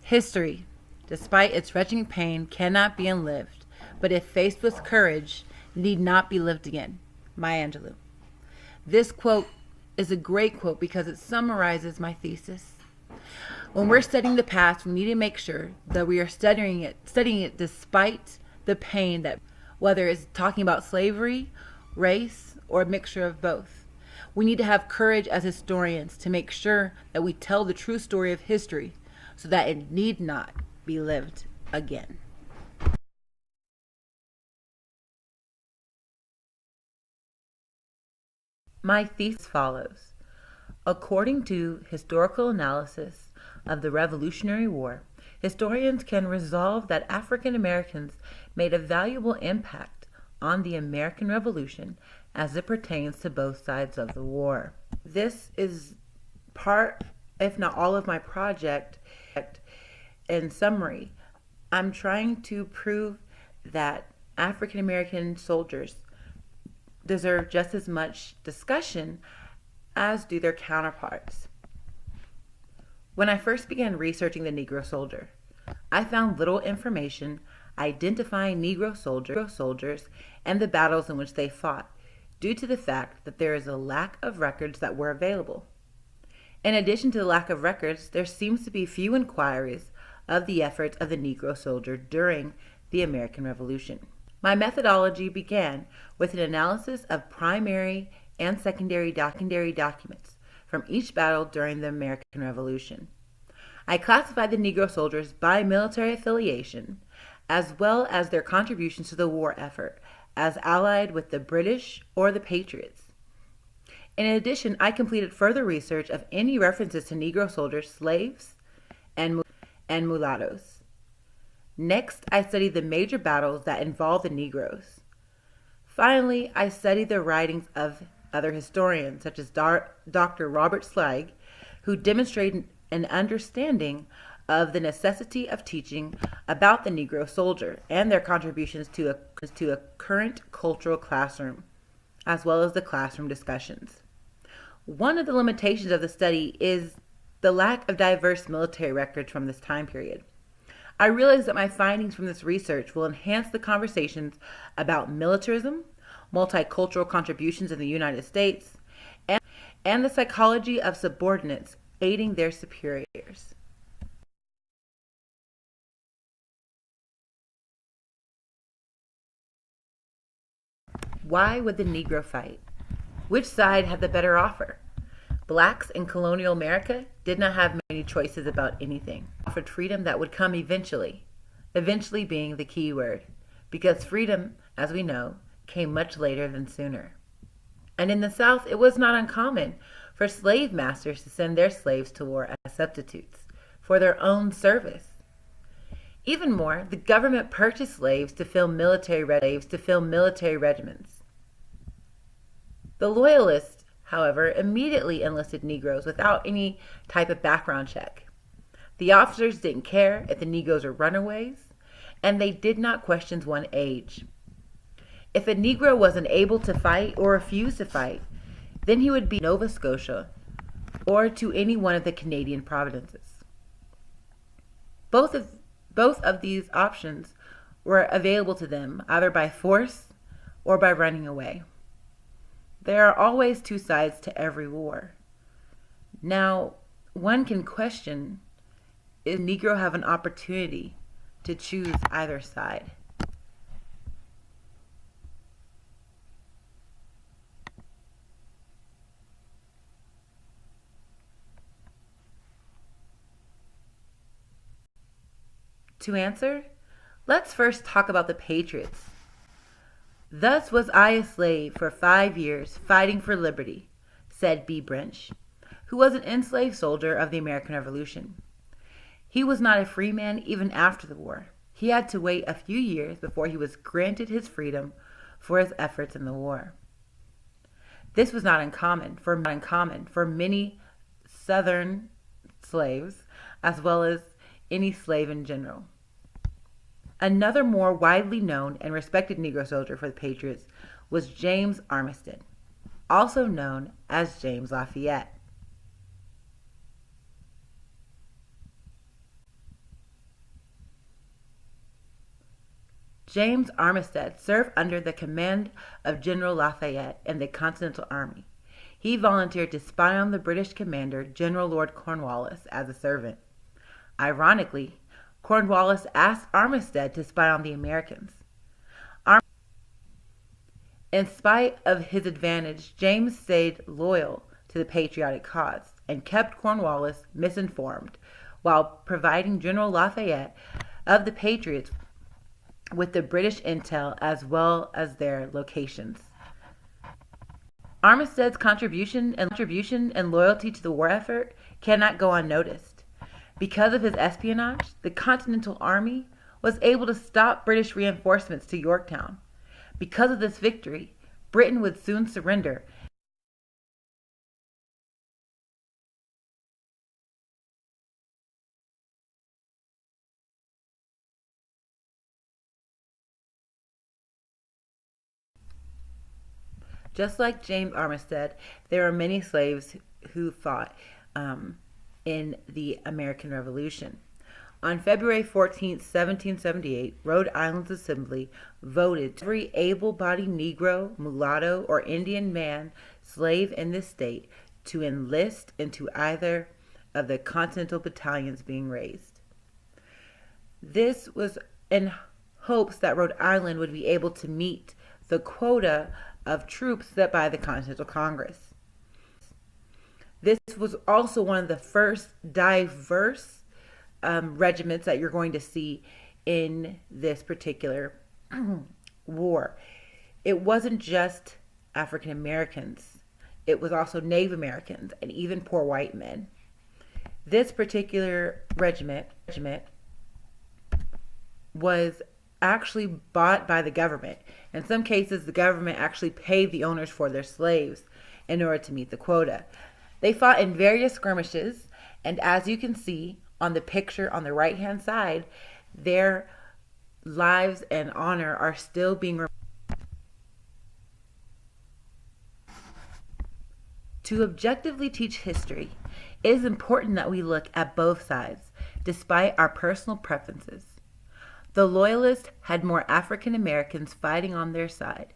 History, despite its wrenching pain, cannot be unlived, but if faced with courage, need not be lived again. Maya Angelou. This quote is a great quote because it summarizes my thesis. When we're studying the past, we need to make sure that we are studying it despite the pain, that whether it's talking about slavery, race, or a mixture of both. We need to have courage as historians to make sure that we tell the true story of history so that it need not be lived again. My thesis follows. According to historical analysis of the Revolutionary War, historians can resolve that African Americans made a valuable impact on the American Revolution as it pertains to both sides of the war. This is part, if not all, of my project. In summary, I'm trying to prove that African American soldiers deserve just as much discussion as do their counterparts. When I first began researching the Negro Soldier, I found little information identifying Negro soldiers and the battles in which they fought, due to the fact that there is a lack of records that were available. In addition to the lack of records, there seems to be few inquiries of the efforts of the Negro soldier during the American Revolution. My methodology began with an analysis of primary and secondary documents from each battle during the American Revolution. I classified the Negro soldiers by military affiliation, as well as their contributions to the war effort, as allied with the British or the Patriots. In addition, I completed further research of any references to Negro soldiers, slaves, and mulattoes. Next, I studied the major battles that involved the Negroes. Finally, I studied the writings of other historians, such as Dr. Robert Slegg, who demonstrated an understanding of the necessity of teaching about the Negro soldier and their contributions to a current cultural classroom, as well as the classroom discussions. One of the limitations of the study is the lack of diverse military records from this time period. I realize that my findings from this research will enhance the conversations about militarism, multicultural contributions in the United States, and the psychology of subordinates aiding their superiors. Why would the Negro fight? Which side had the better offer? Blacks in colonial America did not have many choices about anything. Offered freedom that would come eventually being the key word, because freedom, as we know, came much later than sooner. And in the South, it was not uncommon for slave masters to send their slaves to war as substitutes for their own service. Even more, the government purchased slaves to fill military regiments. The Loyalists, however, immediately enlisted Negroes without any type of background check. The officers didn't care if the Negroes were runaways, and they did not question one's age. If a Negro wasn't able to fight or refused to fight, then he would be Nova Scotia or to any one of the Canadian provinces. Both of these options were available to them, either by force or by running away. There are always two sides to every war. Now, one can question, does the Negro have an opportunity to choose either side? To answer, let's first talk about the Patriots. Thus was I a slave for 5 years, fighting for liberty, said B. Brench, who was an enslaved soldier of the American Revolution. He was not a free man even after the war. He had to wait a few years before he was granted his freedom for his efforts in the war. This was not uncommon for many Southern slaves, as well as any slave in general. Another more widely known and respected Negro soldier for the Patriots was James Armistead, also known as James Lafayette. James Armistead served under the command of General Lafayette in the Continental Army. He volunteered to spy on the British commander, General Lord Cornwallis, as a servant. Ironically, Cornwallis asked Armistead to spy on the Americans. In spite of his advantage, James stayed loyal to the patriotic cause and kept Cornwallis misinformed while providing General Lafayette of the Patriots with the British intel as well as their locations. Armistead's contribution and loyalty to the war effort cannot go unnoticed. Because of his espionage, the Continental Army was able to stop British reinforcements to Yorktown. Because of this victory, Britain would soon surrender. Just like James Armistead, there are many slaves who fought in the American Revolution. On February 14, 1778, Rhode Island's Assembly voted every able-bodied Negro, mulatto, or Indian man, slave in this state to enlist into either of the Continental battalions being raised. This was in hopes that Rhode Island would be able to meet the quota of troops set by the Continental Congress. This was also one of the first diverse regiments that you're going to see in this particular war. It wasn't just African Americans. It was also Native Americans and even poor white men. This particular regiment was actually bought by the government. In some cases, the government actually paid the owners for their slaves in order to meet the quota. They fought in various skirmishes, and as you can see on the picture on the right-hand side, their lives and honor are still being To objectively teach history, it is important that we look at both sides, despite our personal preferences. The Loyalists had more African Americans fighting on their side.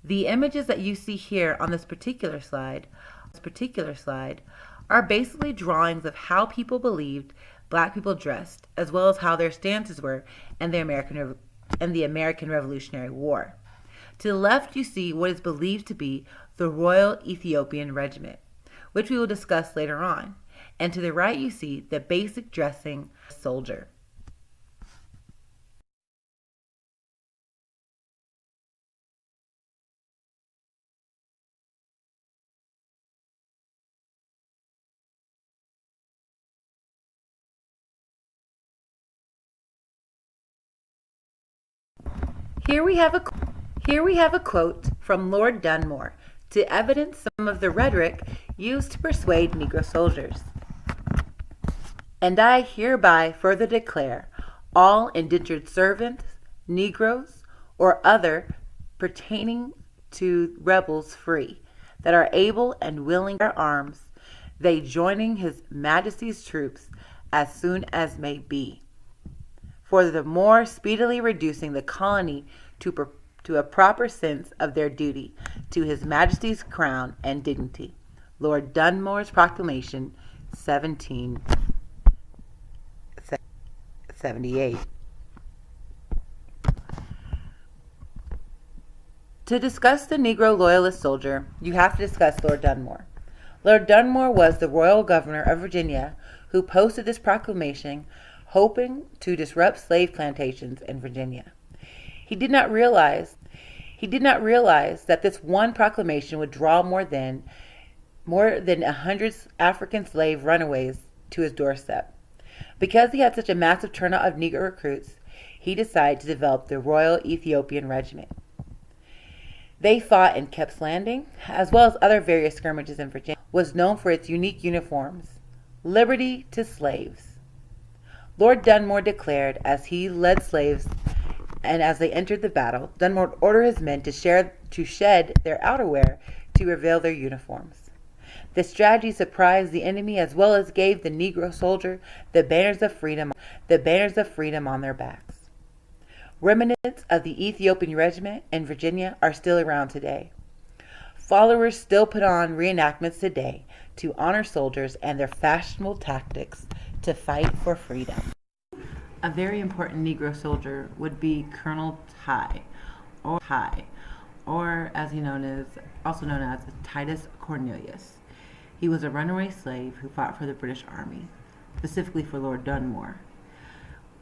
The images that you see here on this particular slide are basically drawings of how people believed black people dressed, as well as how their stances were in the American Revolutionary War. To the left, you see what is believed to be the Royal Ethiopian Regiment, which we will discuss later on. And to the right, you see the basic dressing soldier. Here we have a quote from Lord Dunmore to evidence some of the rhetoric used to persuade Negro soldiers. And I hereby further declare all indentured servants, Negroes, or other pertaining to rebels free, that are able and willing to bear arms, they joining his Majesty's troops as soon as may be, for the more speedily reducing the colony to a proper sense of their duty to his Majesty's crown and dignity. Lord Dunmore's Proclamation, 1778. To discuss the Negro Loyalist soldier, you have to discuss Lord Dunmore. Lord Dunmore was the royal governor of Virginia who posted this proclamation hoping to disrupt slave plantations in Virginia. He did not realize that this one proclamation would draw more than 100 African slave runaways to his doorstep. Because he had such a massive turnout of Negro recruits, he decided to develop the Royal Ethiopian Regiment. They fought in Kep's Landing, as well as other various skirmishes in Virginia, was known for its unique uniforms, liberty to slaves. Lord Dunmore declared as he led slaves, and as they entered the battle, Dunmore would order his men to shed their outerwear to reveal their uniforms. This strategy surprised the enemy as well as gave the Negro soldier the banners of freedom on their backs. Remnants of the Ethiopian Regiment in Virginia are still around today. Followers still put on reenactments today to honor soldiers and their fashionable tactics to fight for freedom. A very important Negro soldier would be Colonel Ty, or as also known as Titus Cornelius. He was a runaway slave who fought for the British Army, specifically for Lord Dunmore.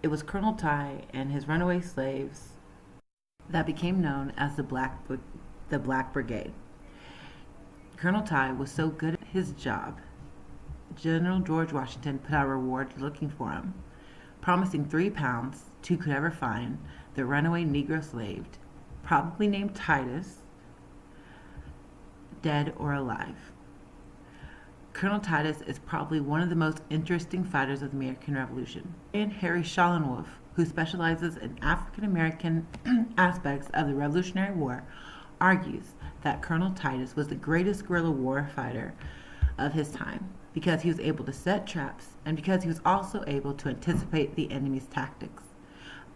It was Colonel Ty and his runaway slaves that became known as the Black Brigade. Colonel Ty was so good at his job, General George Washington put out a reward looking for him, promising £3 to who could ever find the runaway Negro slave, probably named Titus, dead or alive. Colonel Titus is probably one of the most interesting fighters of the American Revolution. And Harry Schallenwolf, who specializes in African American aspects of the Revolutionary War, argues that Colonel Titus was the greatest guerrilla war fighter of his time because he was able to set traps and because he was also able to anticipate the enemy's tactics.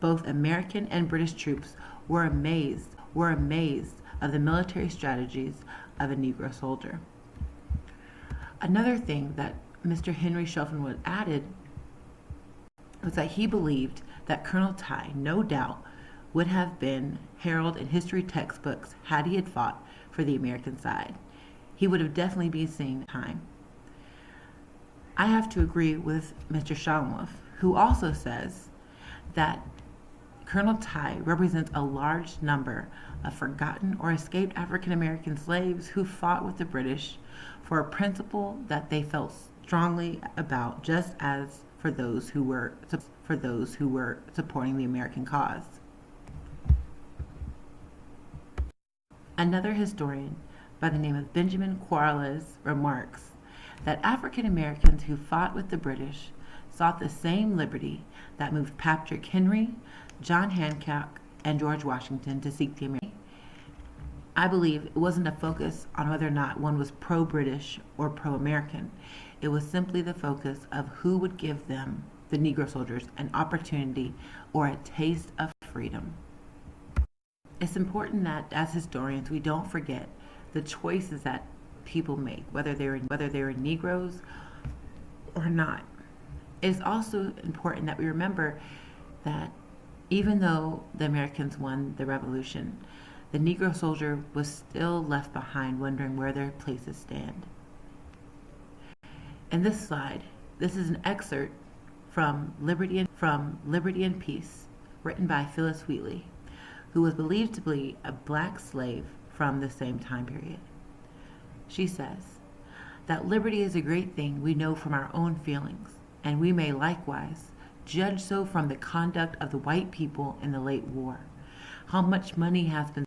Both American and British troops were amazed of the military strategies of a Negro soldier. Another thing that Mr. Henry Schallenwolf added was that he believed that Colonel Ty, no doubt, would have been heralded in history textbooks had he had fought for the American side. He would have definitely been seen time. I have to agree with Mr. Schallenwolf, who also says that Colonel Ty represents a large number of forgotten or escaped African American slaves who fought with the British for a principle that they felt strongly about, just as for those who were supporting the American cause. Another historian by the name of Benjamin Quarles remarks that African Americans who fought with the British sought the same liberty that moved Patrick Henry, John Hancock, and George Washington to seek the American. I believe it wasn't a focus on whether or not one was pro-British or pro-American. It was simply the focus of who would give them, the Negro soldiers, an opportunity or a taste of freedom. It's important that as historians we don't forget the choices that people make, whether they're Negroes or not. It's also important that we remember that even though the Americans won the Revolution, the Negro soldier was still left behind, wondering where their places stand. In this slide, this is an excerpt from Liberty and Peace, written by Phyllis Wheatley, who was believed to be a black slave from the same time period. She says that liberty is a great thing we know from our own feelings, and we may likewise judge so from the conduct of the white people in the late war. How much money has been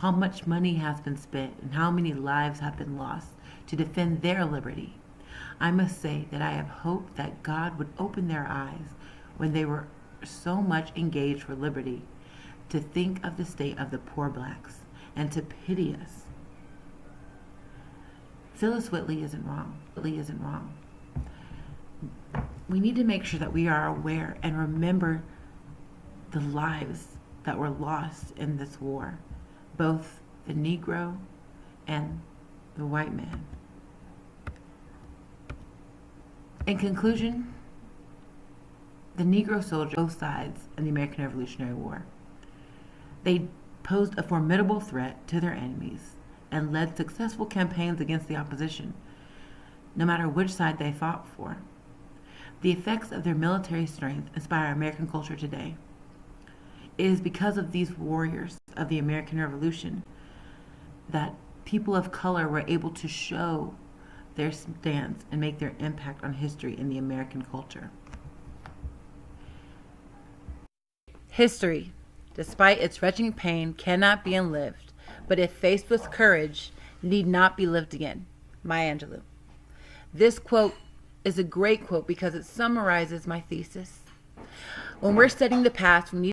spent and how many lives have been lost to defend their liberty. I must say that I have hoped that God would open their eyes when they were so much engaged for liberty to think of the state of the poor blacks and to pity us. Phyllis Wheatley isn't wrong. We need to make sure that we are aware and remember the lives that were lost in this war, both the Negro and the white man. In conclusion, the Negro soldiers on both sides in the American Revolutionary War. They posed a formidable threat to their enemies and led successful campaigns against the opposition, no matter which side they fought for. The effects of their military strength inspire American culture today. It is because of these warriors of the American Revolution that people of color were able to show their stance and make their impact on history in the American culture. History, despite its wrenching pain, cannot be unlived, but if faced with courage, need not be lived again. Maya Angelou. This quote is a great quote because it summarizes my thesis. When we're studying the past, we need